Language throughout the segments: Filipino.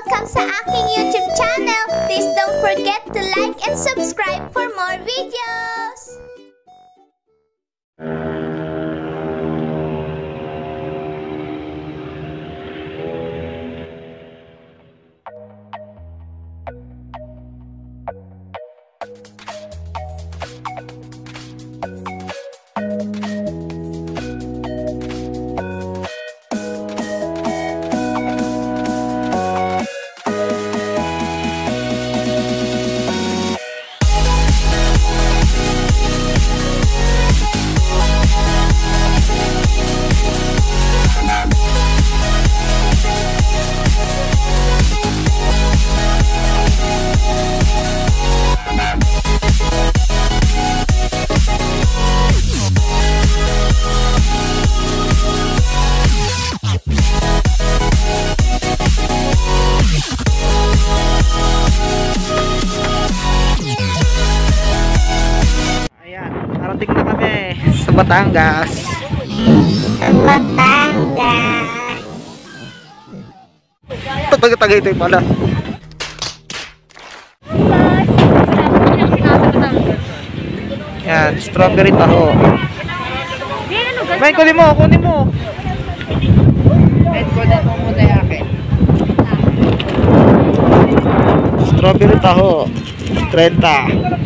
Welcome sa aking YouTube channel. Please don't forget to like and subscribe for more videos. Narating na kami sa Batangas. Tagay-tagay pala. Yan, strawberry taho. May kunin mo. Kunin mo muna yakin. Strawberry taho 30.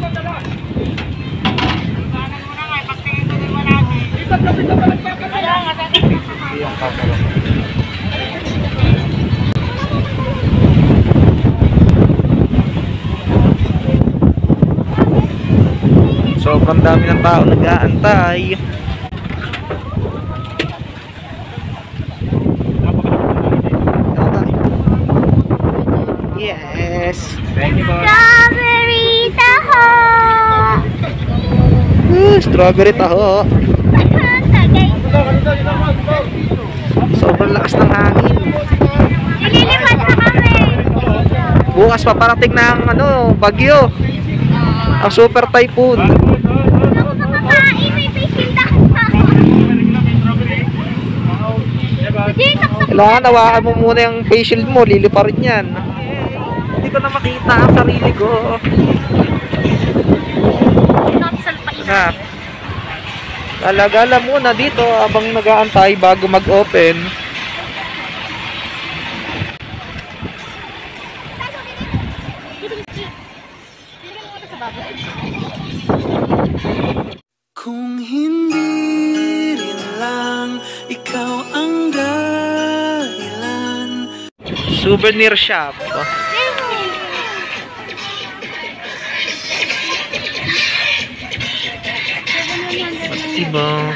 Sobrang dami ng tao nag-aantay. Yes. Strawberry taho. Strawberry taho. Sobrang lakas ng hangin. Nililipat na kami. Bukas pa parating ng bagyo. Ang super typhoon. Ako makakain, may fishing na. Kailangan hawakan mo muna yung face shield mo, lilipa rin yan. Hindi ko na makita ang sarili ko. Gala-gala muna dito habang nag-aantay bago mag-open. Kung hindi rin lang ikaw ang dahilan. Souvenir shop. Diba?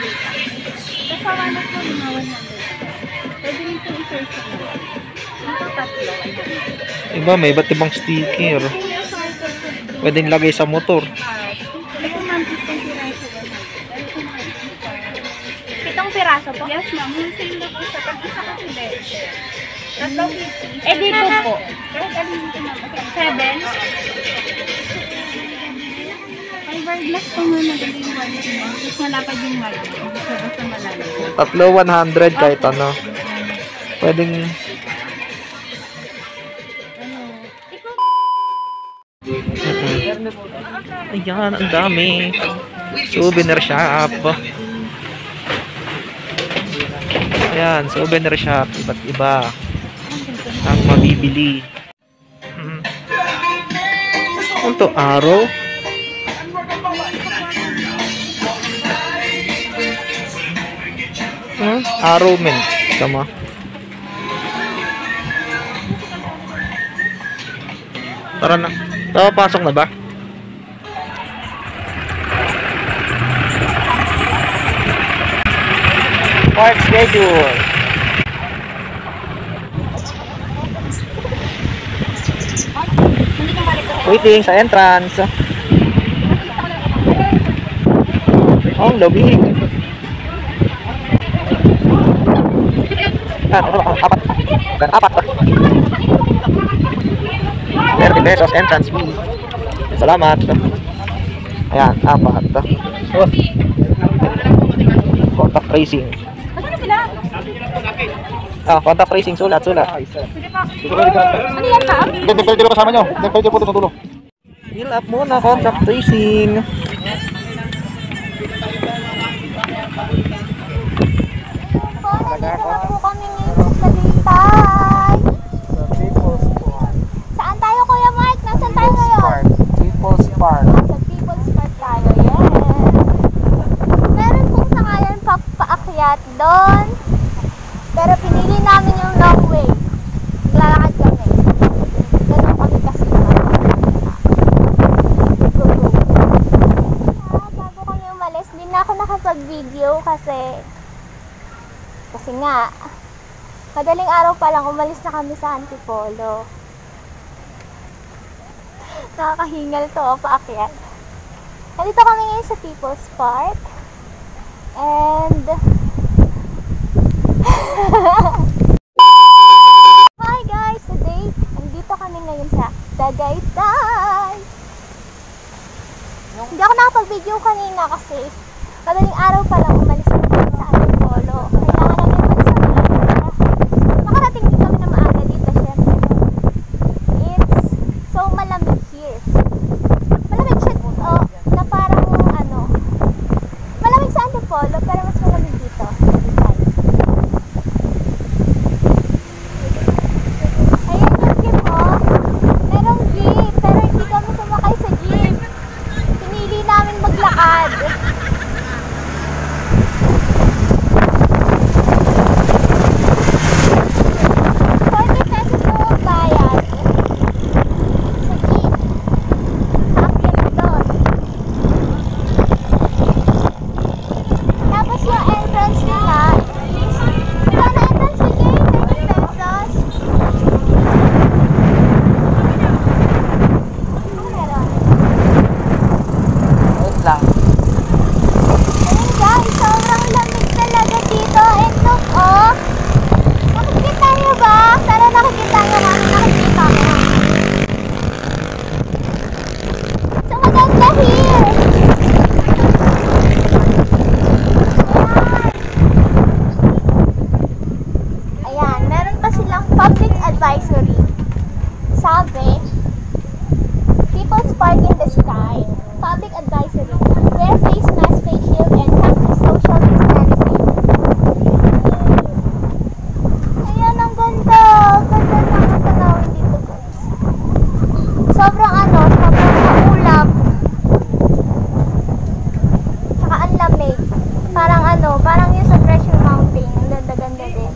Iba, may iba't ibang sticker. Pwedeng lagay sa motor. 7 piraso po? Yes, ma'am. Wholesale na po sa pag-isa kasi beche. Tatlo 50. Eh, dito po. Kahit alin dito na po. 7. Fiberglass po nga magaling quality mo. Tapos malapad yung white. Basta malalim. Tatlo 100 kahit ano. Pwedeng... Ayan, ang dami. Souvenir shop. Ayan, souvenir shop. Iba't iba ang mabibili. Ano to? Arrow? Arrow men. Tama. Tara na. Pasok na ba? Park schedule. Waiting sa entrance. Oh, lobby. Apat. 30 pesos entrance fee. Salamat. Ayan, 4. Contact tracing. Ano sila? Ah, contact tracing, sulat. Ano yan, Pam? Dito kasama nyo. Dito po tulo. Fill up muna, contact tracing. Nandito na po kami ngayon sa Tagaytay. Saan tayo, Kuya Mark? Nasaan tayo ngayon? People's Park. Sa People's Park tayo, yes. Meron pong sakayan paakyat doon. Pero pinili namin yung long way. Lalakad kami. Ganun kami kasi. Bago kami umalis, hindi na ako nakapag-video kasi nga, madaling araw pa lang umalis na kami sa Antipolo. Nakakahingal to, paakyat. Nandito kami ngayon sa People's Park. And hi guys! Today, nandito kami ngayon sa Tagaytay. Hindi ako nakapag-video kanina kasi madaling araw pa lang umalis na kami sa Antipolo. Kailangan namin umalis na maaga. Makarating din kami na maaga dito, syempre. It's so malamig here. Malamig siya dito, na parang malamig sa Antipolo, pero mas malamig dito. Ayan yung jeep, oh. Merong jeep, pero hindi kami sumakay sa jeep. Pinili namin maglakad. 40 pesos po ang bayad. Sa jeep. Aakyat doon. Tapos yung entrance nila, ito na entrance fee kayo, 30 pesos. Ano meron? Wait lang. Ayun guys, sobrang lamig talaga dito. And look, oh. Nakikita niyo ba? Sana nakikita niyo kami. Nakikita ko. So maganda here. Ayan, meron pa silang public advisory. Sabi, People's Park in the Sky, public advisory, wear face mask, face shield, and practice social distancing. Ayan, ang ganda. Ganda ng tanawin dito, guys. Sobrang maulap. Tsaka ang lamig. Parang yung sa Treasure Mountain. Ang ganda-ganda din.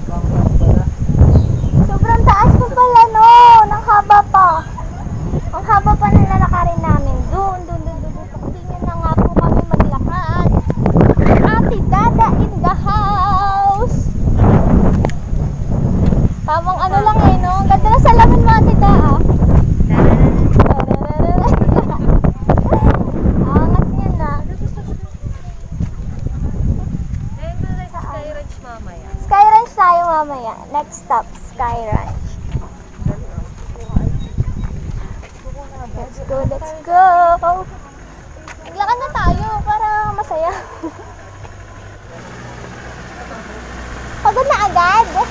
Sobrang taas pa pala, no? Nang haba pa. Ang haba pa ng lalakarin namin. Doon. Tingnan na nga po kami maglakad. Ate Dada in the house. Tamang lang no? Ang ganda na salamin mo, Ate Dada. Angas niya na. Sky Ranch tayo mamaya. Next stop, Sky Ranch. Let's go! Naglakad na tayo para masaya. Pagod na agad?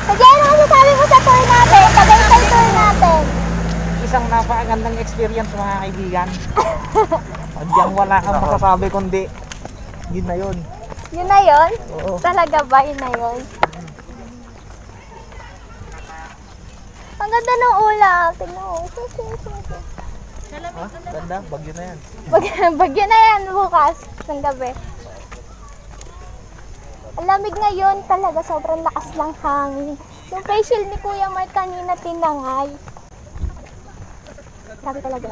Sige, ano masasabi mo sa tour natin? Tagaytay tour natin. Isang napakagandang experience mga kaibigan. Diyan wala kang masasabi kundi yun na yun. Yun na yun? Oo. Talaga ba yun na yun? Ang ganda ng ulam. Tignan mo. Ganda, bagyo na yan. Bagyo na yan bukas ng gabi. Ang lamig ngayon talaga, sobrang lakas ng hangin. Yung facial ni Kuya Mark kanina tinangay. Sabi talaga.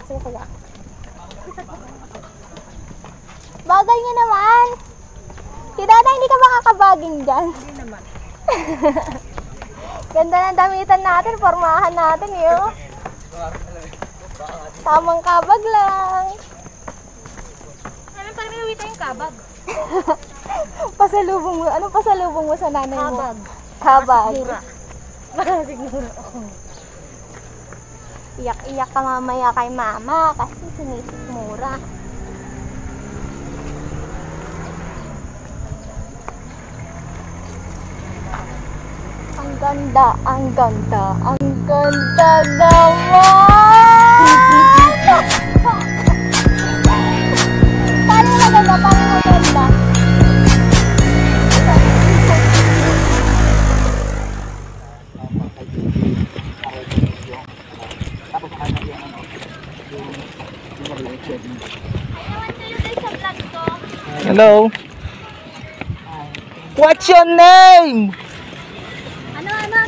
Sige. Bagal nga naman. Si Dada, hindi ka makakabaging dyan. Hindi naman. Ganda ng damitan natin, formahan natin yun. Tamang kabag lang. Ano pag nagawita yung kabag? Pasalubong mo. Anong pasalubong mo sa nanay mo? Kabag. Kabag. Siguro ako. Iyak-iyak ka mamaya kay mama kasi sinisikmura. ganda, ang ganda, ang ganda naman! Paano maganda, paano maganda? Hello. What's your name?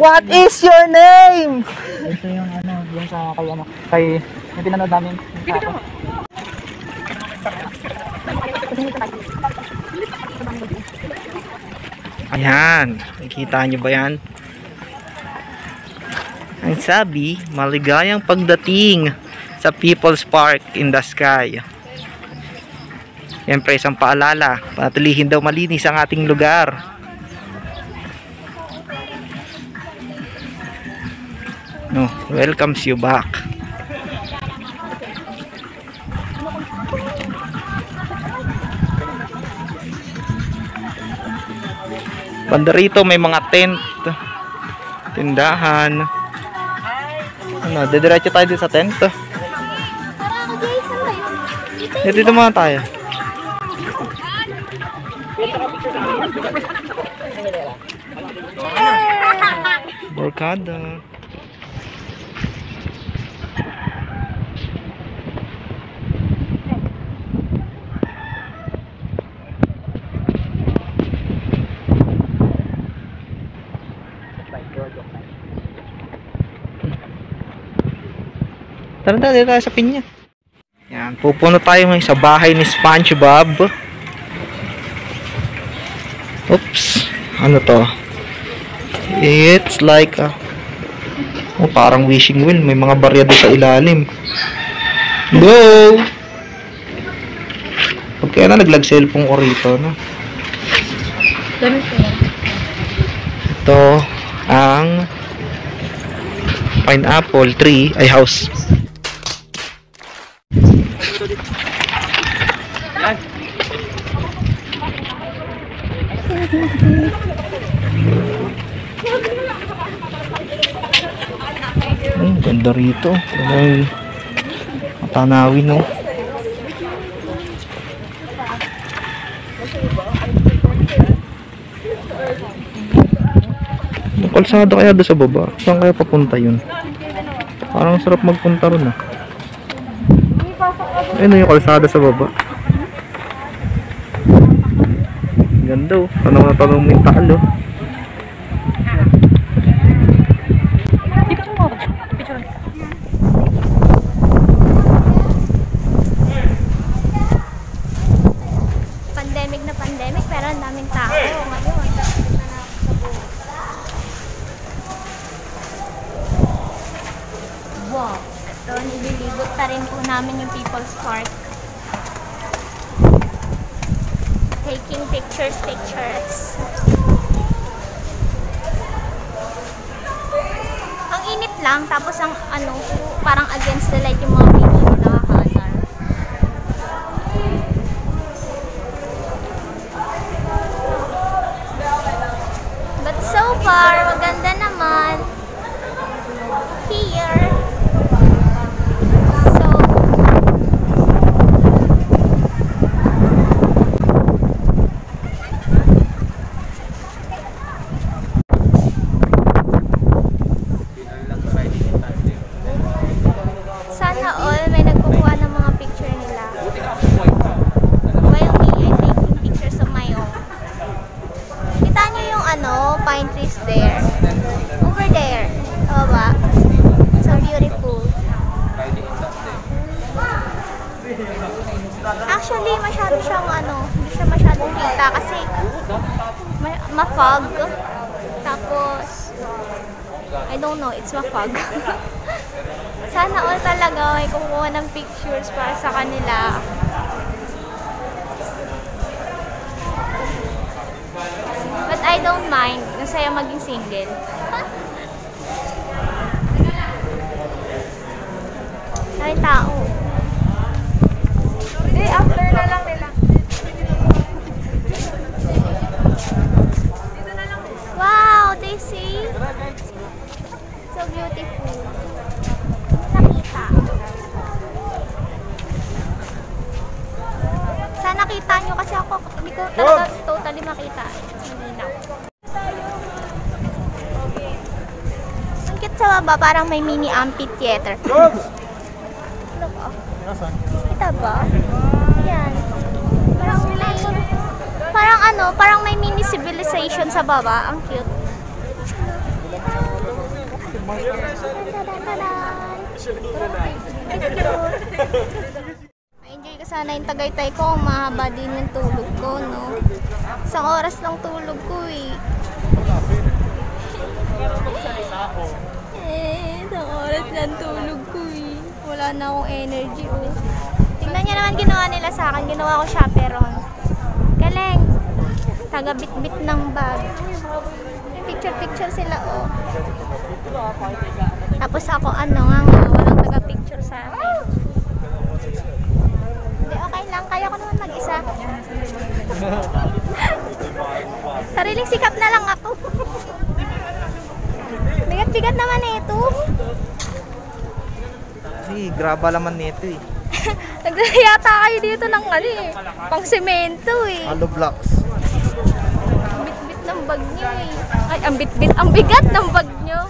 What is your name? Ito yung yung sa kay yung pinanood namin. Ayan, nakikita nyo ba yan? Ang sabi, maligayang pagdating sa People's Park in the Sky. Siyempre, isang paalala, panatilihin daw malinis ang ating lugar. No, welcomes you back. Banda rito may mga tent, tindahan. Ano, didiretso tayo dito sa tent. Dito muna tayo. Barkada. Tara na, dito tayo sa pinya. Yan, pupunta tayo ngayon sa bahay ni SpongeBob. Oops, ano to? It's like parang wishing well, may mga barya doon sa ilalim. Go! Pag kaya na naglag cellphone ko rito, no? Ito ang pineapple tree ay house. Ganda rito. Ay, matanawin, no? Yung kalsada kaya doon sa baba. Saan kaya papunta yun? Parang sarap magpunta ron, ah. Ayun yung kalsada sa baba. Ganda, oh. Tanong mo yung taal, oh. Pandemic na pandemic, pero ang daming tao ngayon. Wow! Ito, nililibot pa rin po namin yung People's Park. Taking pictures. Ang init lang, tapos ang parang against the light yung mga picture nakakasar. But so far, maganda naman. Here. Sana all may nagkukuha ng mga picture nila. While me, I'm taking pictures of my own. Kita nyo yung pine trees there. Over there. O ba? So beautiful. Actually, masyado siyang hindi siya masyadong kita kasi ma-fog. Tapos, I don't know, it's ma-fog. Sana all talaga may kumuha ng pictures para sa kanila. But I don't mind. Masaya maging single. Ay, tao. Hindi, after na lang nila. Wow, they see? So beautiful. Nakita. Sana nakita nyo kasi ako hindi ko talaga totally makita. Malinaw. Ang cute sa baba, parang may mini amphitheater. Ano ba? Kita ba? Yan. Parang may mini civilization sa baba. Ang cute. Ma-enjoy ka sana yung Tagaytay ko. Mahaba din yung tulog ko, no? Isang oras lang tulog ko, eh. Isang oras lang tulog ko, eh. Wala na akong energy, oh. Tingnan niya naman ginawa nila sa akin. Ginawa ko chaperon. Galing. Taga-bit-bit ng bag. Picture-picture sila, oh. Tapos ako, walang taga-picture sa akin. Hindi, okay lang. Kaya ko naman mag-isa. Sariling sikap na lang ako. Bigat-bigat naman ito. Kasi graba laman nito eh. Nagsayata kayo dito ng pang semento eh. Hollow blocks. Bit-bit ng bag nyo eh. Ay, ang bit-bit, ang bigat ng bag nyo.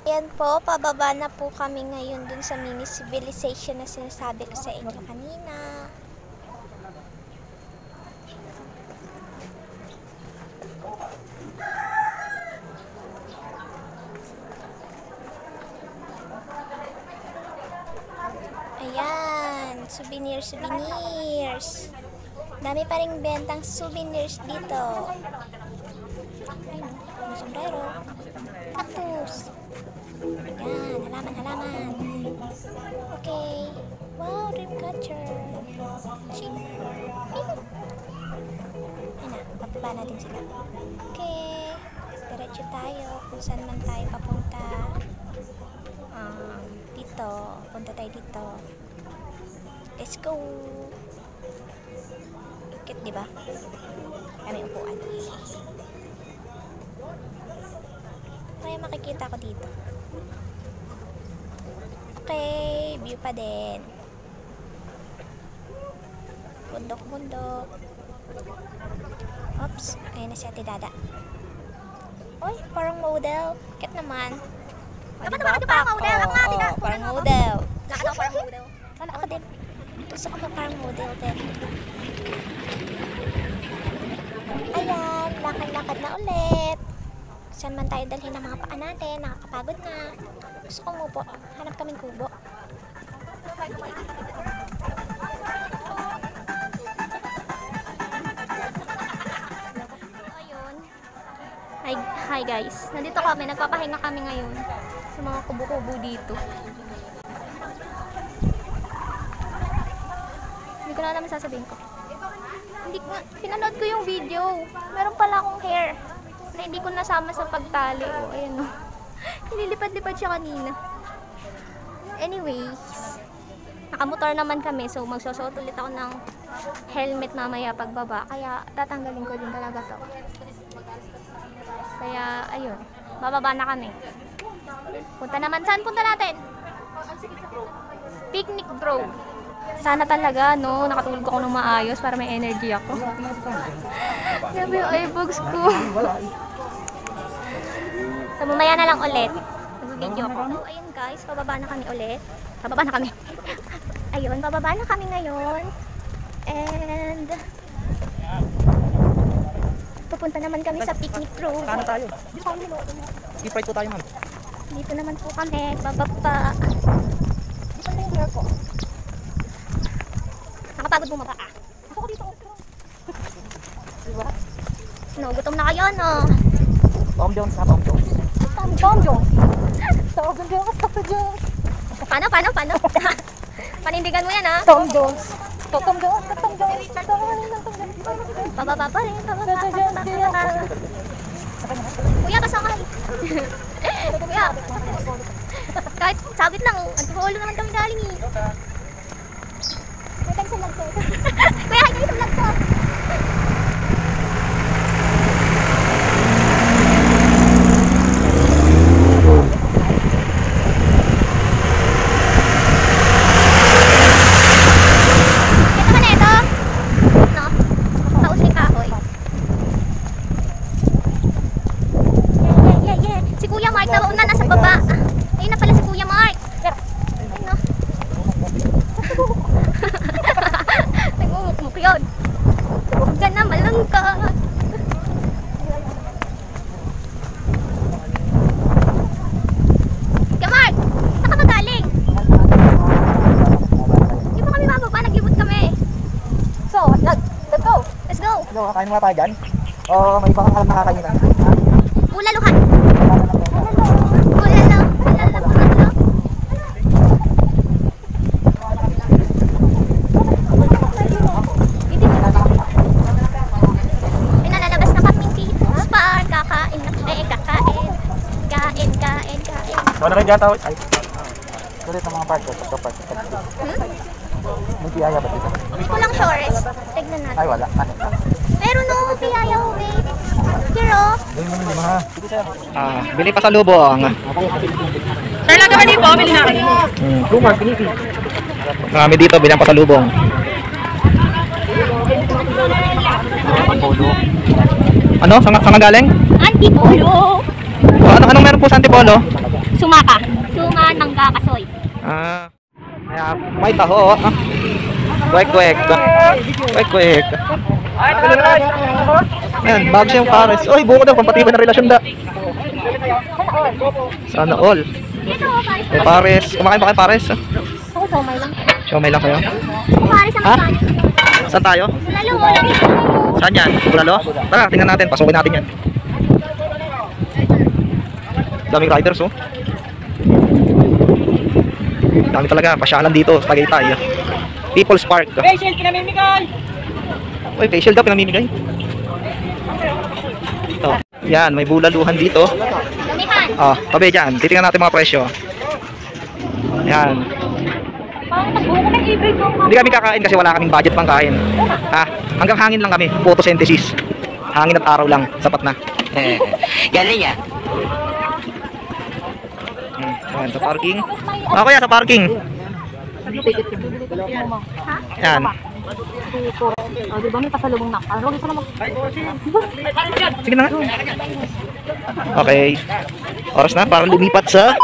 Ayan po, pababa na po kami ngayon dun sa mini civilization na sinasabi ko sa inyo kanina. Ayan, souvenirs. Dami pa ring bentang souvenirs dito. Ayun, may sombrero. Cactus. Ayan, halaman. Okay. Wow, dream catcher. Chick. Ayan na, papaba natin sila. Okay. Diretso tayo kung saan man tayo papunta. Dito. Punta tayo dito. Let's go. Cute, diba? Kami upuan. Kaya makikita ko dito. Okay, view pa din. Bundok. Oops, ayun na si Ate Dada. Uy, parang model. Cute naman. Diba? Parang model. Parang model. Ako din. Gusto ko na parang model din. Ayan, lakad-lakad na ulit. Saan man tayo dalhin ang mga paa natin, nakakapagod na. Gusto kong upo. Hanap kaming kubo. Ayun. Hi guys. Nandito kami, nagpapahinga kami ngayon sa mga kubo-kubo dito. Hindi ko na alam sasabihin ko. Pinanood ko yung video. Meron pala akong hair na hindi ko nasama sa pagtali. O, ayan o. Nililipad-lipad siya kanina. Anyways, nakamotor naman kami. So, magsusuot ulit ako ng helmet mamaya pagbaba. Kaya, tatanggalin ko din talaga to. Kaya, ayun. Bababa na kami. Punta naman. Saan punta natin? Picnic Grove. Sana talaga, no, nakatulog ako ng maayos para may energy ako. Grabe yung eyebags ko. So, mamaya na lang ulit. Mag-video ko. So, ayun guys, pababa na kami ulit. Pababa na kami. Ayun, pababa na kami ngayon. And pupunta naman kami sa Picnic Grove. Saan tayo? Skip right po tayo, ma'am. Dito naman po kami, bababa. Dito na yung hair ko. Nakapagod bumaba ah. Ako ko dito. Diba? No, gutom na kayo, no? Tom Jones na Tom Jones. Tom Jones. Tom Jones. Paano? Panindigan mo yan, ha? Tom Jones. Bababa pa rin. Kuya, kasama ka Kuya. Kahit sabit lang, antipolo naman kami galing eh. May tayo sa vlog ko. Kuya, hi kayo sa vlog ko. Ito ka na ito. No? Taos ni kahoy. Yeah. Si Kuya Mark na nasa baba. Ayun na pala si Kuya Mark. Ayun na. Nag-umukmuk yun. Huwag ka na malungkot. Kuya Mark, saan ka ba galing? Hindi pa kami mababa, nag-ibot kami. So, let's go. Let's go. Ano, kain mga tayo dyan? O may ibang alam nakakainan? Bulaluhan. Bulalo. Pinalalabas na kaming People's Park. Kakain na kami. Kakain. Wala kayo dyan tawid. Ay, Sulit ng mga park. May piyaya ba dito? Hindi ko lang sures. Tignan natin. Ay, wala. Ano? Pero no, piyaya ho, babe. Kiro. Bili pa sa lubong. Sir, lang naman dito, bili na kayo. Marami dito, bilang pa sa lubong. Ano? Saan galing? Antipolo. Anong meron po sa Antipolo? Sumaka. Suma ng gakasoy. May taho. Kwek. Ayan, bago siyang pares. Uy, buko daw, pampatibay na relasyon da. Sana all. Dito ho, pares. May pares. Kumakain ba kayo pares? Ako, somay lang. Siomay lang kayo. Pares ang Ha? kanin. Saan tayo? Lalo. Saan yan? Bulalo? Tara, tingnan natin. Pasukin natin yan. Daming riders, oh. Dami talaga. Pasyalan dito sa Tagaytay. People's Park. Facial, pinamimigay! Uy, facial daw pinamimigay. Ito. Yan, may bulaluhan dito. Damihan. Tabi dyan. Titingnan natin mga presyo. Yan. Parang nagbuko ng ibig ko. Hindi kami kakain kasi wala kaming budget pang kain. Ha? Hanggang hangin lang kami. Photosynthesis. Hangin at araw lang. Sapat na. Galing yan. Yan, sa parking. Kuya, sa parking. Yan. Di ba may pasalubong na? Ano isa naman? Sige na nga. Okay. Oras na para lumipat sa